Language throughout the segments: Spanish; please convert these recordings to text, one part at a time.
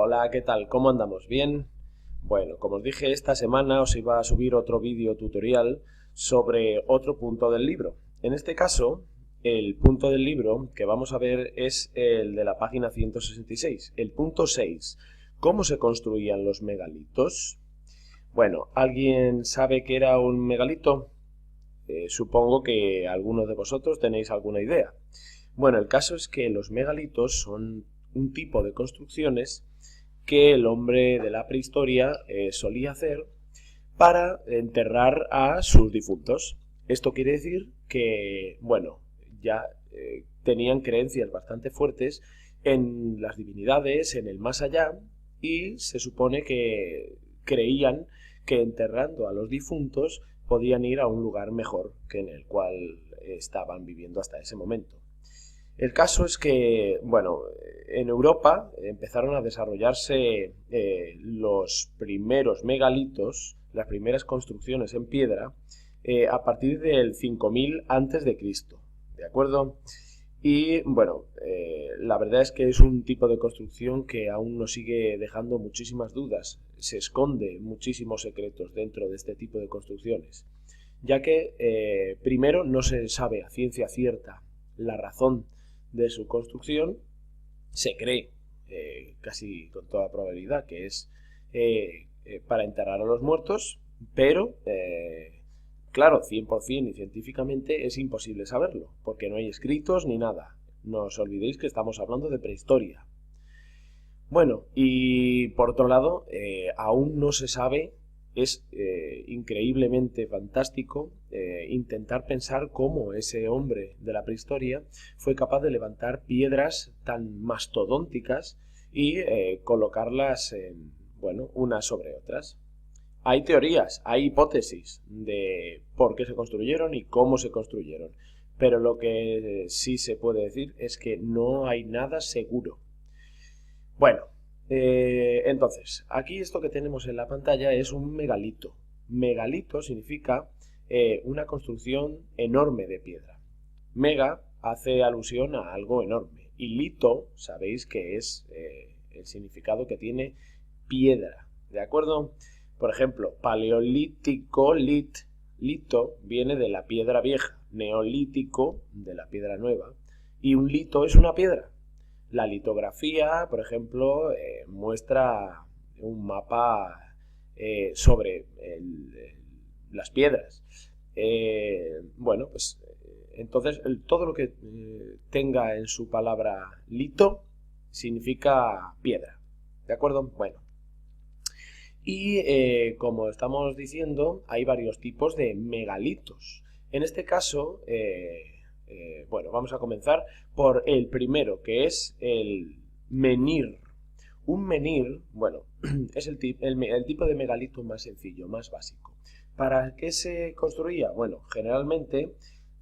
Hola, ¿qué tal? ¿Cómo andamos? ¿Bien? Bueno, como os dije, esta semana os iba a subir otro vídeo tutorial sobre otro punto del libro. En este caso, el punto del libro que vamos a ver es el de la página 166, el punto 6. ¿Cómo se construían los megalitos? Bueno, ¿alguien sabe qué era un megalito? Supongo que algunos de vosotros tenéis alguna idea. Bueno, el caso es que los megalitos son un tipo de construcciones que el hombre de la prehistoria solía hacer para enterrar a sus difuntos. Esto quiere decir que, bueno, ya tenían creencias bastante fuertes en las divinidades, en el más allá, y se supone que creían que enterrando a los difuntos podían ir a un lugar mejor que en el cual estaban viviendo hasta ese momento. El caso es que, bueno, en Europa empezaron a desarrollarse los primeros megalitos, las primeras construcciones en piedra, a partir del 5000 antes de Cristo, ¿de acuerdo? Y bueno, la verdad es que es un tipo de construcción que aún nos sigue dejando muchísimas dudas. Se esconde muchísimos secretos dentro de este tipo de construcciones, ya que primero no se sabe a ciencia cierta la razón de su construcción. Se cree casi con toda probabilidad que es para enterrar a los muertos, pero claro, 100% y científicamente es imposible saberlo, porque no hay escritos ni nada. No os olvidéis que estamos hablando de prehistoria. Bueno, y por otro lado, aún no se sabe. Es increíblemente fantástico intentar pensar cómo ese hombre de la prehistoria fue capaz de levantar piedras tan mastodónticas y colocarlas bueno, unas sobre otras. Hay teorías, hay hipótesis de por qué se construyeron y cómo se construyeron, pero lo que sí se puede decir es que no hay nada seguro. Bueno, entonces, aquí esto que tenemos en la pantalla es un megalito. Megalito significa una construcción enorme de piedra. Mega hace alusión a algo enorme. Y lito, sabéis que es el significado que tiene piedra. ¿De acuerdo? Por ejemplo, paleolítico, lito viene de la piedra vieja. Neolítico, de la piedra nueva. Y un lito es una piedra. La litografía, por ejemplo, muestra un mapa sobre las piedras. Bueno, pues entonces todo lo que tenga en su palabra lito significa piedra. ¿De acuerdo? Bueno. Y como estamos diciendo, hay varios tipos de megalitos. En este caso, bueno, vamos a comenzar por el primero, que es el menhir. Un menhir, bueno, es el tipo de megalito más sencillo, más básico. ¿Para qué se construía? Bueno, generalmente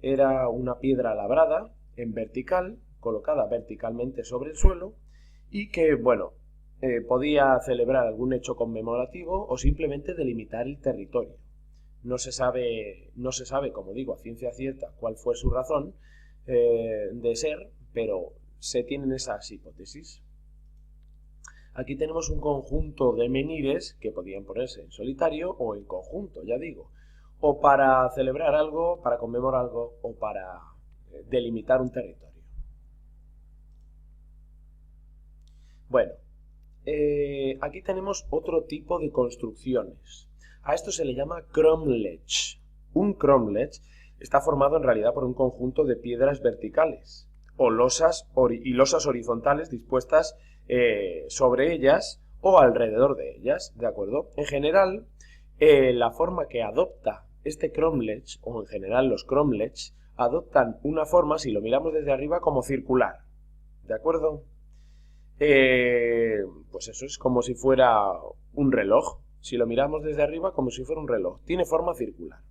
era una piedra labrada en vertical, colocada verticalmente sobre el suelo, y que, bueno, podía celebrar algún hecho conmemorativo o simplemente delimitar el territorio. No se sabe, como digo, a ciencia cierta cuál fue su razón de ser, pero se tienen esas hipótesis. Aquí tenemos un conjunto de menhires que podían ponerse en solitario o en conjunto, ya digo, o para celebrar algo, para conmemorar algo o para delimitar un territorio. Bueno, aquí tenemos otro tipo de construcciones. A esto se le llama cromlech. Un cromlech está formado en realidad por un conjunto de piedras verticales o losas horizontales dispuestas sobre ellas o alrededor de ellas, ¿de acuerdo? En general, la forma que adopta este cromlech, o en general los cromlechs, adoptan una forma, si lo miramos desde arriba, como circular, ¿de acuerdo? Pues eso es como si fuera un reloj. Si lo miramos desde arriba, como si fuera un reloj. Tiene forma circular.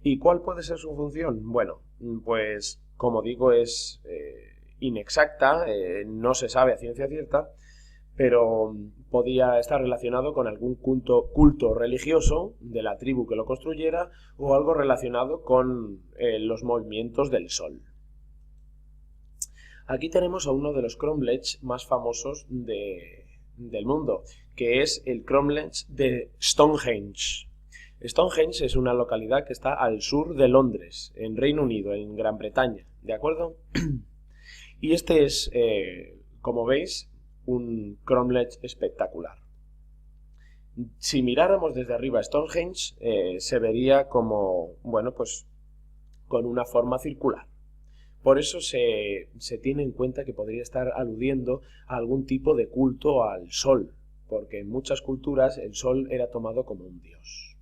¿Y cuál puede ser su función? Bueno, pues como digo, es inexacta, no se sabe a ciencia cierta, pero podía estar relacionado con algún culto religioso de la tribu que lo construyera o algo relacionado con los movimientos del sol. Aquí tenemos a uno de los cromlechs más famosos de del mundo, que es el cromlech de Stonehenge. Stonehenge es una localidad que está al sur de Londres, en Reino Unido, en Gran Bretaña, ¿de acuerdo? Y este es, como veis, un cromlech espectacular. Si miráramos desde arriba Stonehenge, se vería como, bueno, pues con una forma circular. Por eso se tiene en cuenta que podría estar aludiendo a algún tipo de culto al sol, porque en muchas culturas el sol era tomado como un dios.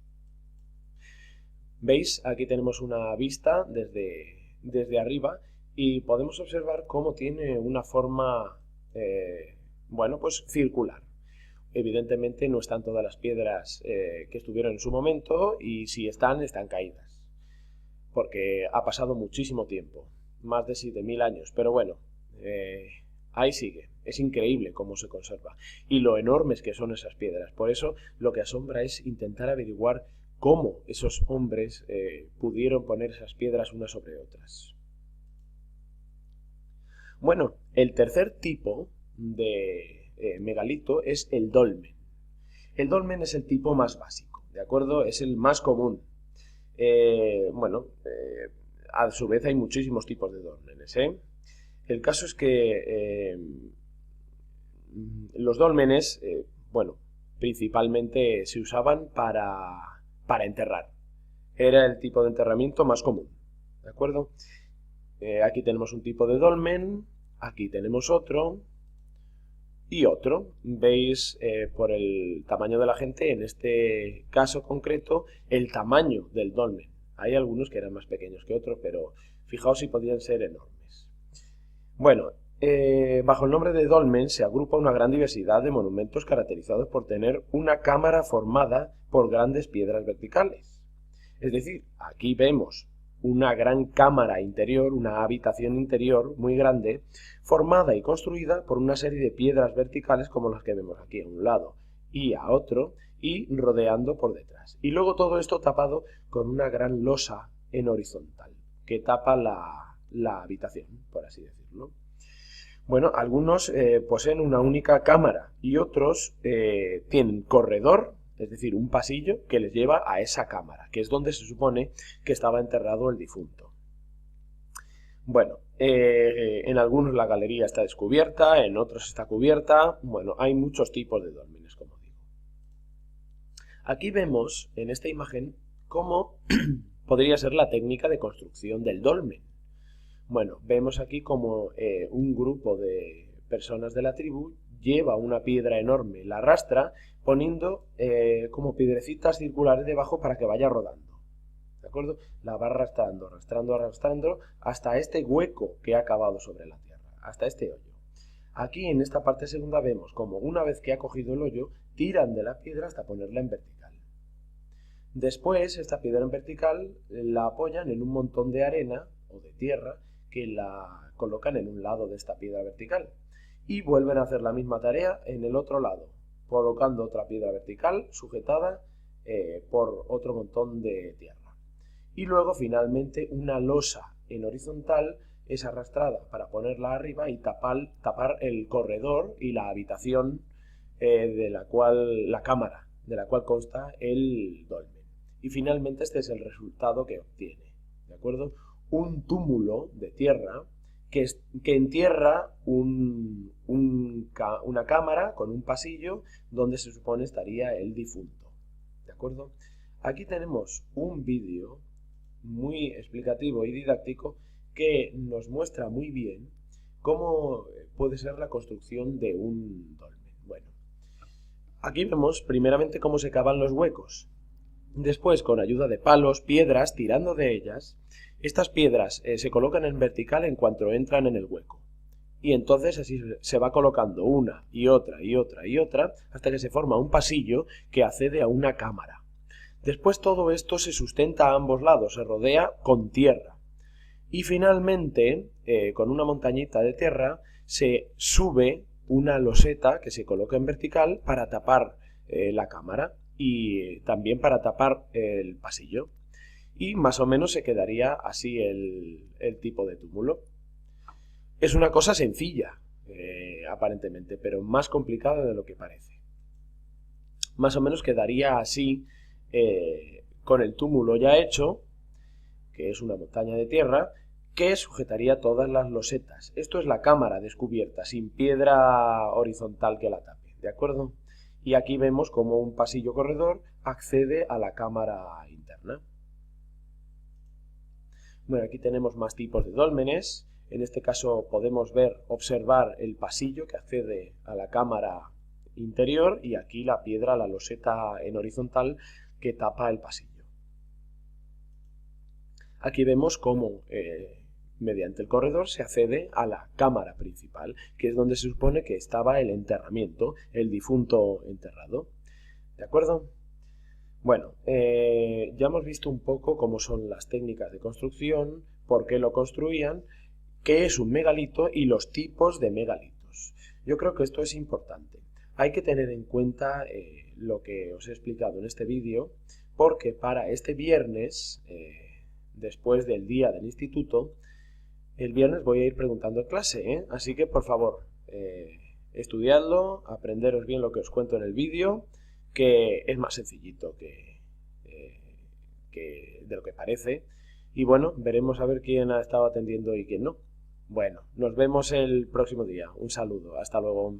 ¿Veis? Aquí tenemos una vista desde arriba y podemos observar cómo tiene una forma, bueno, pues circular. Evidentemente no están todas las piedras que estuvieron en su momento, y si están caídas, porque ha pasado muchísimo tiempo, más de 7.000 años, pero bueno, ahí sigue. Es increíble cómo se conserva y lo enormes que son esas piedras. Por eso lo que asombra es intentar averiguar cómo esos hombres pudieron poner esas piedras unas sobre otras. Bueno, el tercer tipo de megalito es el dolmen. El dolmen es el tipo más básico, ¿de acuerdo? Es el más común. A su vez hay muchísimos tipos de dólmenes, ¿eh? El caso es que los dólmenes, principalmente se usaban para enterrar. Era el tipo de enterramiento más común, ¿de acuerdo? Aquí tenemos un tipo de dolmen, aquí tenemos otro y otro. Veis por el tamaño de la gente, en este caso concreto, el tamaño del dolmen. Hay algunos que eran más pequeños que otros, pero fijaos si podían ser enormes. Bueno, bajo el nombre de dolmen se agrupa una gran diversidad de monumentos caracterizados por tener una cámara formada por grandes piedras verticales. Es decir, aquí vemos una gran cámara interior, una habitación interior muy grande, formada y construida por una serie de piedras verticales como las que vemos aquí a un lado y a otro, y rodeando por detrás. Y luego todo esto tapado con una gran losa en horizontal que tapa la habitación, por así decirlo. Bueno, algunos poseen una única cámara y otros tienen corredor, es decir, un pasillo que les lleva a esa cámara, que es donde se supone que estaba enterrado el difunto. Bueno, en algunos la galería está descubierta, en otros está cubierta. Bueno, hay muchos tipos de dólmenes, como digo. Aquí vemos en esta imagen cómo podría ser la técnica de construcción del dolmen. Bueno, vemos aquí como un grupo de personas de la tribu lleva una piedra enorme, la arrastra, poniendo como piedrecitas circulares debajo para que vaya rodando. ¿De acuerdo? La va arrastrando, arrastrando hasta este hueco que ha cavado sobre la tierra, hasta este hoyo. Aquí en esta parte segunda vemos como una vez que ha cogido el hoyo, tiran de la piedra hasta ponerla en vertical. Después, esta piedra en vertical la apoyan en un montón de arena o de tierra que la colocan en un lado de esta piedra vertical. Y vuelven a hacer la misma tarea en el otro lado, colocando otra piedra vertical sujetada por otro montón de tierra. Y luego finalmente una losa en horizontal es arrastrada para ponerla arriba y tapar el corredor y la habitación la cámara de la cual consta el dolmen. Y finalmente este es el resultado que obtiene, ¿de acuerdo? Un túmulo de tierra que entierra una cámara con un pasillo donde se supone estaría el difunto, ¿de acuerdo? Aquí tenemos un vídeo muy explicativo y didáctico que nos muestra muy bien cómo puede ser la construcción de un dolmen. Bueno, aquí vemos primeramente cómo se cavan los huecos. Después, con ayuda de palos, piedras, tirando de ellas, estas piedras se colocan en vertical en cuanto entran en el hueco. Y entonces así se va colocando una y otra y otra y otra hasta que se forma un pasillo que accede a una cámara. Después todo esto se sustenta a ambos lados, se rodea con tierra. Y finalmente, con una montañita de tierra, se sube una loseta que se coloca en vertical para tapar la cámara y también para tapar el pasillo. Y más o menos se quedaría así el tipo de túmulo. Es una cosa sencilla, aparentemente, pero más complicado de lo que parece. Más o menos quedaría así, con el túmulo ya hecho, que es una montaña de tierra, que sujetaría todas las losetas. Esto es la cámara descubierta, sin piedra horizontal que la tape, ¿de acuerdo? Y aquí vemos como un pasillo corredor accede a la cámara interna. Bueno, aquí tenemos más tipos de dólmenes. En este caso podemos observar el pasillo que accede a la cámara interior y aquí la piedra, la loseta en horizontal que tapa el pasillo. Aquí vemos cómo mediante el corredor se accede a la cámara principal, que es donde se supone que estaba el enterramiento, el difunto enterrado. ¿De acuerdo? Bueno, ya hemos visto un poco cómo son las técnicas de construcción, por qué lo construían, qué es un megalito y los tipos de megalitos. Yo creo que esto es importante. Hay que tener en cuenta lo que os he explicado en este vídeo, porque para este viernes, después del día del instituto, el viernes voy a ir preguntando en clase, así que por favor, estudiadlo, aprenderos bien lo que os cuento en el vídeo, que es más sencillito que de lo que parece. Y bueno, veremos a ver quién ha estado atendiendo y quién no. Bueno, nos vemos el próximo día. Un saludo, hasta luego.